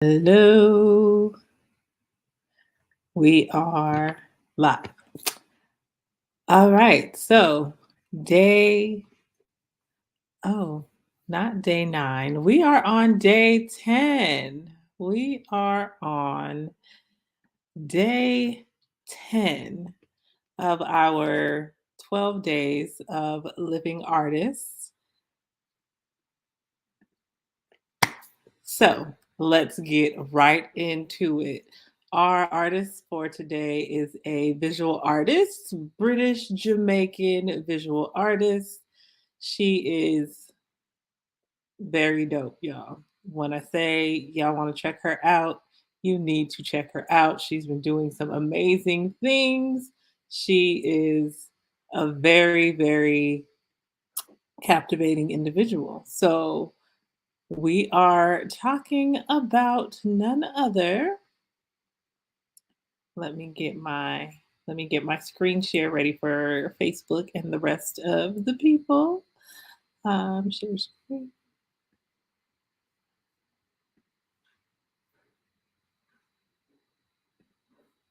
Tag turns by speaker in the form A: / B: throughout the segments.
A: Hello, we are live. All right, so day, oh, not day 9. We are on day 10. We are on day 10 of our 12 days of living artists. So let's get right into it. Our artist for today is a visual artist, British Jamaican visual artist. She is very dope, y'all. When I say y'all want to check her out, you need to check her out. She's been doing some amazing things. She is a very, very captivating individual. So, we are talking about none other. Let me get my screen share ready for Facebook and the rest of the people. Share screen.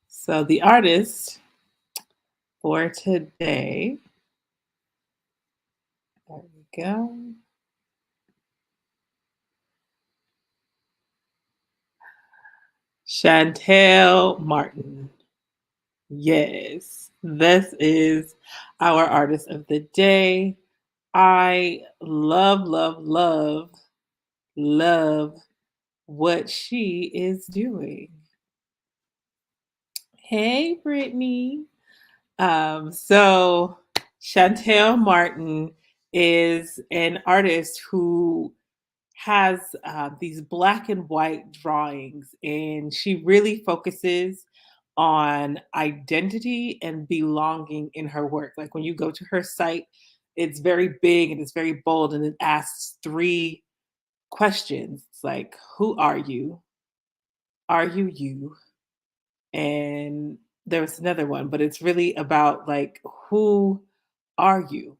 A: So the artist for today, there we go. Shantell Martin. Yes, this is our artist of the day. I love, love, love, love what she is doing. Hey, Brittany. So Shantell Martin is an artist who has these black and white drawings, and she really focuses on identity and belonging in her work. Like when you go to her site, it's very big and it's very bold, and it asks three questions. It's like, who are you? Are you you? And there was another one, but it's really about like, who are you?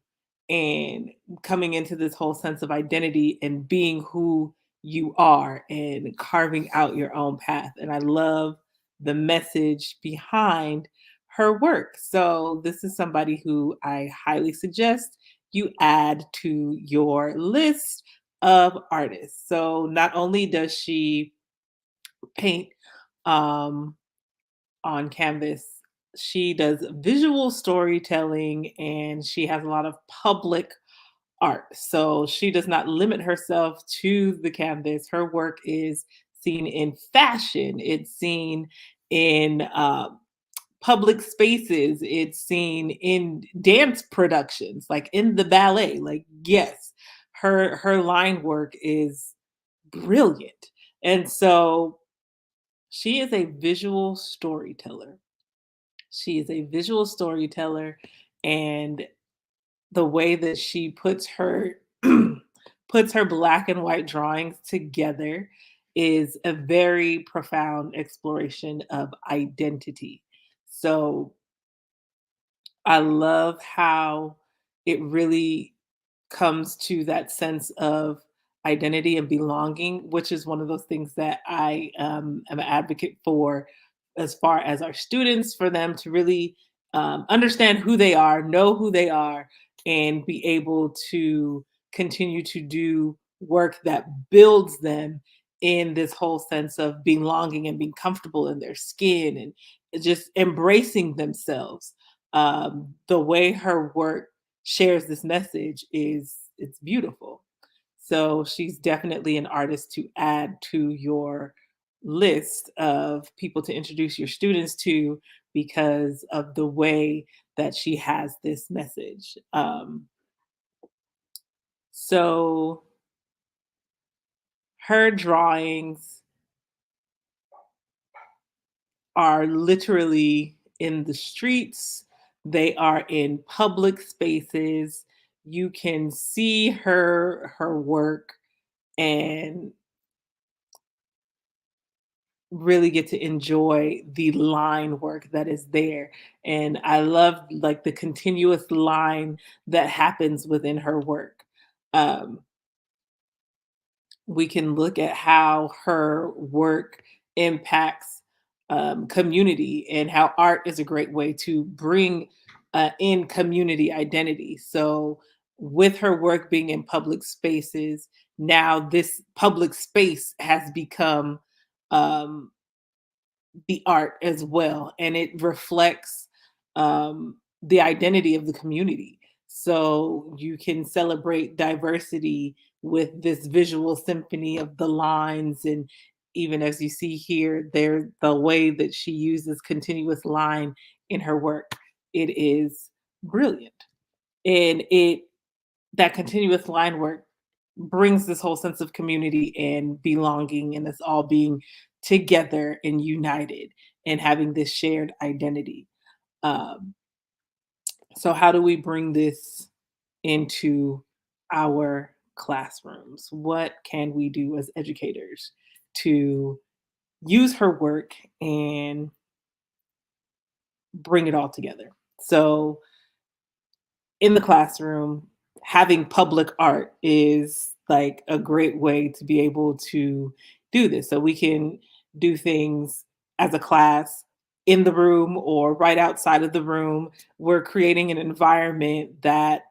A: And coming into this whole sense of identity and being who you are and carving out your own path. And I love the message behind her work. So this is somebody who I highly suggest you add to your list of artists. So not only does she paint um on canvas. She does visual storytelling and she has a lot of public art. So she does not limit herself to the canvas. Her work is seen in fashion, it's seen in public spaces, it's seen in dance productions, like in the ballet. Like, yes, her line work is brilliant. And so she is a visual storyteller. She is a visual storyteller, and the way that she puts her puts her black and white drawings together is a very profound exploration of identity. So I love how it really comes to that sense of identity and belonging, which is one of those things that I am an advocate for as far as our students, for them to really understand who they are, know who they are, and be able to continue to do work that builds them in this whole sense of belonging and being comfortable in their skin and just embracing themselves. The way her work shares this message is it's beautiful. So she's definitely an artist to add to your list of people to introduce your students to because of the way that she has this message. So her drawings are literally in the streets, they are in public spaces. You can see her work and really get to enjoy the line work that is there. And I love like the continuous line that happens within her work. Um, we can look at how her work impacts community and how art is a great way to bring in community identity. So, with her work being in public spaces, now this public space has become um, the art as well, and it reflects the identity of the community. So you can celebrate diversity with this visual symphony of the lines, and even as you see here, there the way that she uses continuous line in her work, it is brilliant, and it that continuous line work brings this whole sense of community and belonging and us all being together and united and having this shared identity. Um, so, how do we bring this into our classrooms? What can we do as educators to use her work and bring it all together? So, in the classroom, having public art is like a great way to be able to do this. So we can do things as a class in the room or right outside of the room. We're creating an environment that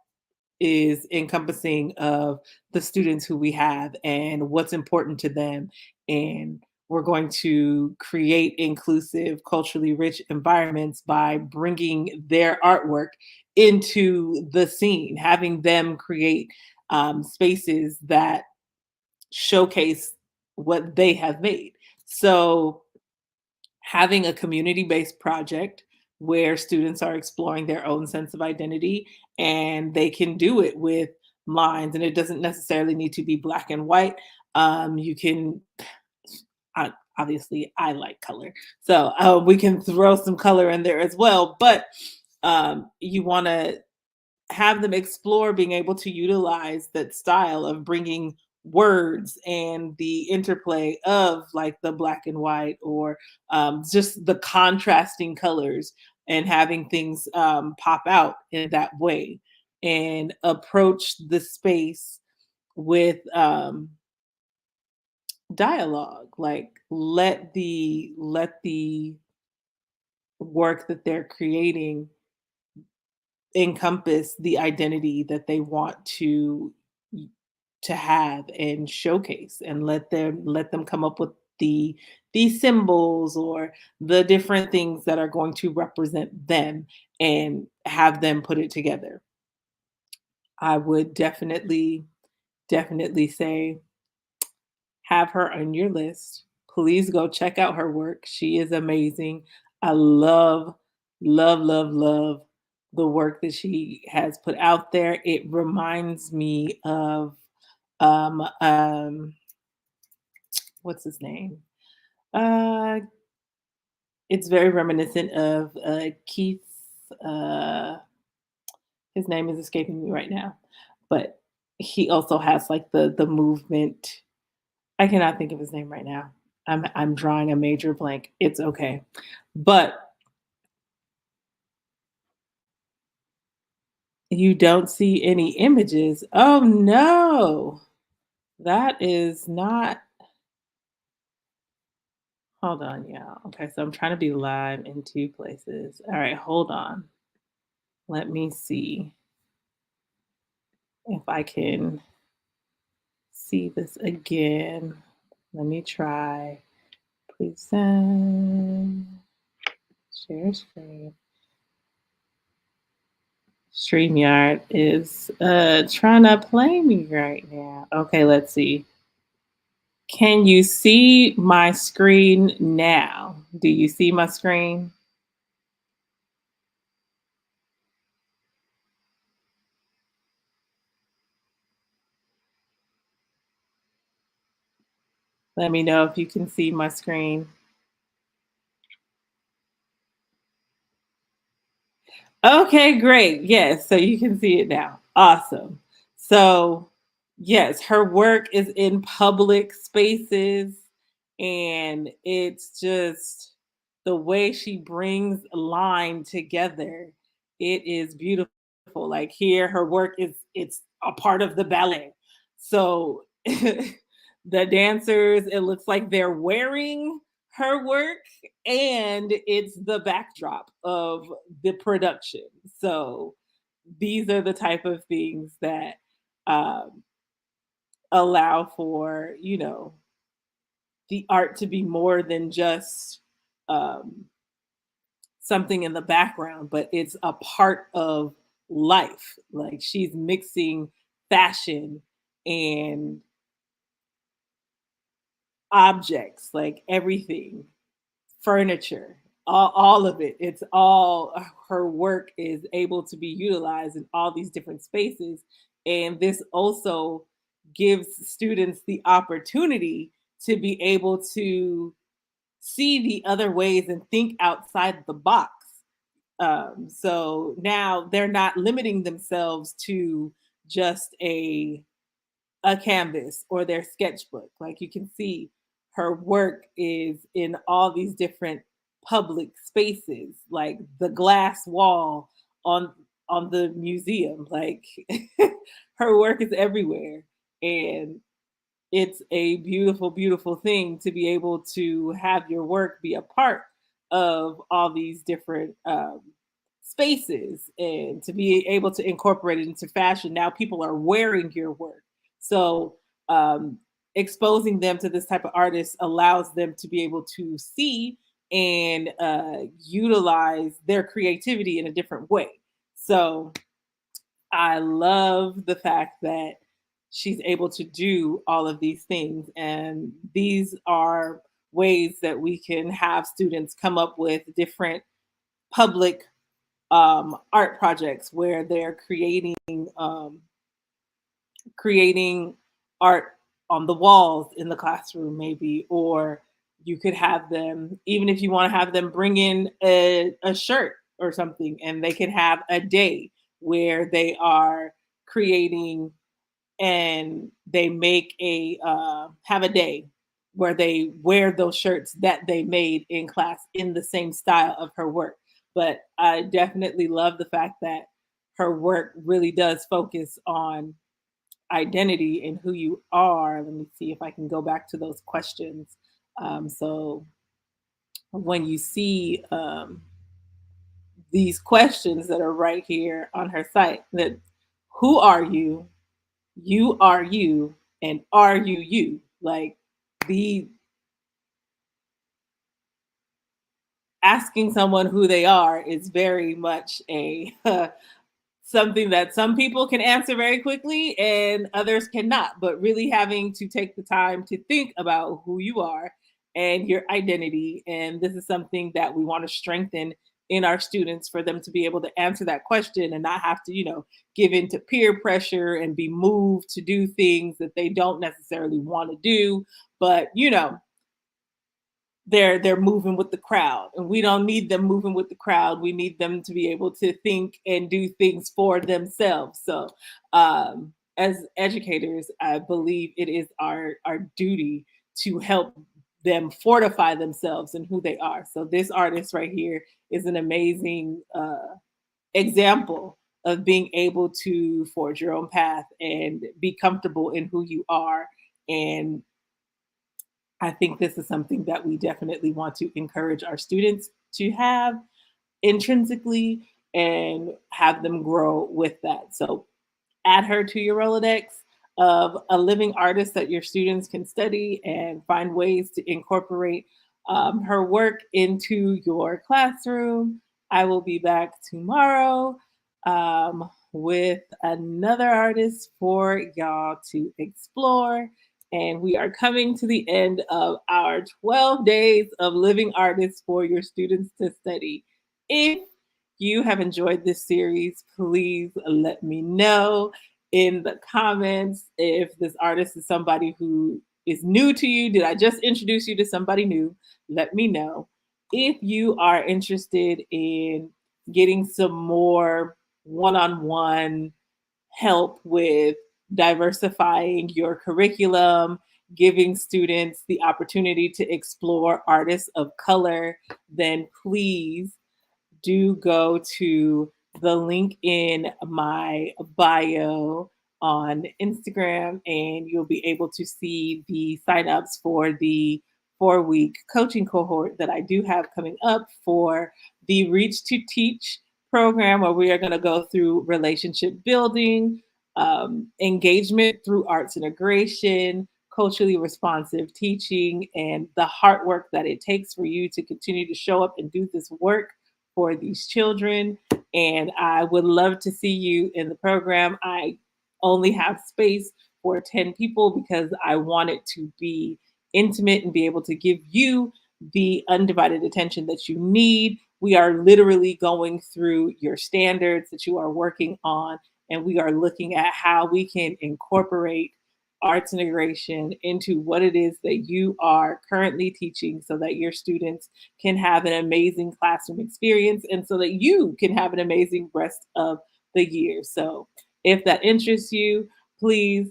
A: is encompassing of the students who we have and what's important to them. And we're going to create inclusive, culturally rich environments by bringing their artwork into the scene, having them create spaces that showcase what they have made. So, having a community based project where students are exploring their own sense of identity and they can do it with lines, and it doesn't necessarily need to be black and white. You can obviously I like color, so we can throw some color in there as well, but you want to have them explore being able to utilize that style of bringing words and the interplay of like the black and white, or just the contrasting colors, and having things pop out in that way, and approach the space with dialogue, like let the work that they're creating encompass the identity that they want to have and showcase, and let them come up with these symbols or the different things that are going to represent them, and have them put it together. I would definitely say have her on your list. Please go check out her work. She is amazing. I love the work that she has put out there. It reminds me of um um what's his name? Uh it's very reminiscent of Keith. uh his name is escaping me right now. But he also has like the movement. I cannot think of his name right now. I'm drawing a major blank. It's okay. But you don't see any images. Oh no. That is not. Hold on, yeah. Okay, so I'm trying to be live in two places. All right, hold on. Let me see if I can see this again. Let me try. Present. Share screen. StreamYard is trying to play me right now. Okay, let's see. Can you see my screen now? Do you see my screen? Let me know if you can see my screen. Okay, great. Yes, so you can see it now. Awesome. So, yes, her work is in public spaces, and it's just the way she brings line together. It is beautiful. Like here, her work is it's a part of the ballet. So the dancers, it looks like they're wearing her work, and it's the backdrop of the production. So these are the type of things that um, allow for, the art to be more than just um, something in the background, but it's a part of life. Like she's mixing fashion and objects, like everything, furniture, all of it. It's all her work is able to be utilized in all these different spaces. And this also gives students the opportunity to be able to see the other ways and think outside the box. So now they're not limiting themselves to just a canvas or their sketchbook. Like you can see her work is in all these different public spaces, like the glass wall on on the museum. Like her work is everywhere. And it's a beautiful, beautiful thing to be able to have your work be a part of all these different spaces and to be able to incorporate it into fashion. Now people are wearing your work. So um, exposing them to this type of artist allows them to be able to see and utilize their creativity in a different way. So I love the fact that she's able to do all of these things. And these are ways that we can have students come up with different public art projects where they're um, creating art on the walls in the classroom, maybe, or you could have them, even if you want to have them bring in a shirt or something, and they can have a day where they are creating and they make a have a day where they wear those shirts that they made in class in the same style of her work. But I definitely love the fact that her work really does focus on identity and who you are. Let me see if I can go back to those questions. So when you see these questions that are right here on her site, that who are you are you, and are you you? Like the asking someone who they are is very much a something that some people can answer very quickly and others cannot, but really having to take the time to think about who you are and your identity. And this is something that we want to strengthen in our students for them to be able to answer that question and not have to, give in to peer pressure and be moved to do things that they don't necessarily want to do. But, they're moving with the crowd, and we don't need them moving with the crowd. We need them to be able to think and do things for themselves. So as educators, I believe it is our duty to help them fortify themselves and who they are. So this artist right here is an amazing example of being able to forge your own path and be comfortable in who you are. And I think this is something that we definitely want to encourage our students to have intrinsically and have them grow with that. So add her to your Rolodex of a living artist that your students can study and find ways to incorporate her work into your classroom. I will be back tomorrow with another artist for y'all to explore. And we are coming to the end of our 12 days of living artists for your students to study. If you have enjoyed this series, please let me know in the comments if this artist is somebody who is new to you. Did I just introduce you to somebody new? Let me know. If you are interested in getting some more one on one help with diversifying your curriculum, giving students the opportunity to explore artists of color, then please do go to the link in my bio on Instagram, and you'll be able to see the signups for the 4-week coaching cohort that I do have coming up for the Reach to Teach program, where we are going to go through relationship building, engagement through arts integration, culturally responsive teaching, and the hard work that it takes for you to continue to show up and do this work for these children. And I would love to see you in the program. I only have space for 10 people because I want it to be intimate and be able to give you the undivided attention that you need. We are literally going through your standards that you are working on, and we are looking at how we can incorporate arts integration into what it is that you are currently teaching so that your students can have an amazing classroom experience and so that you can have an amazing rest of the year. So, if that interests you, please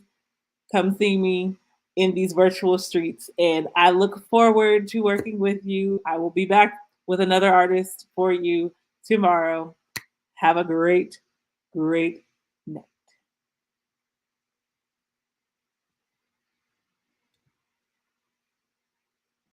A: come see me in these virtual streets. And I look forward to working with you. I will be back with another artist for you tomorrow. Have a great, great night.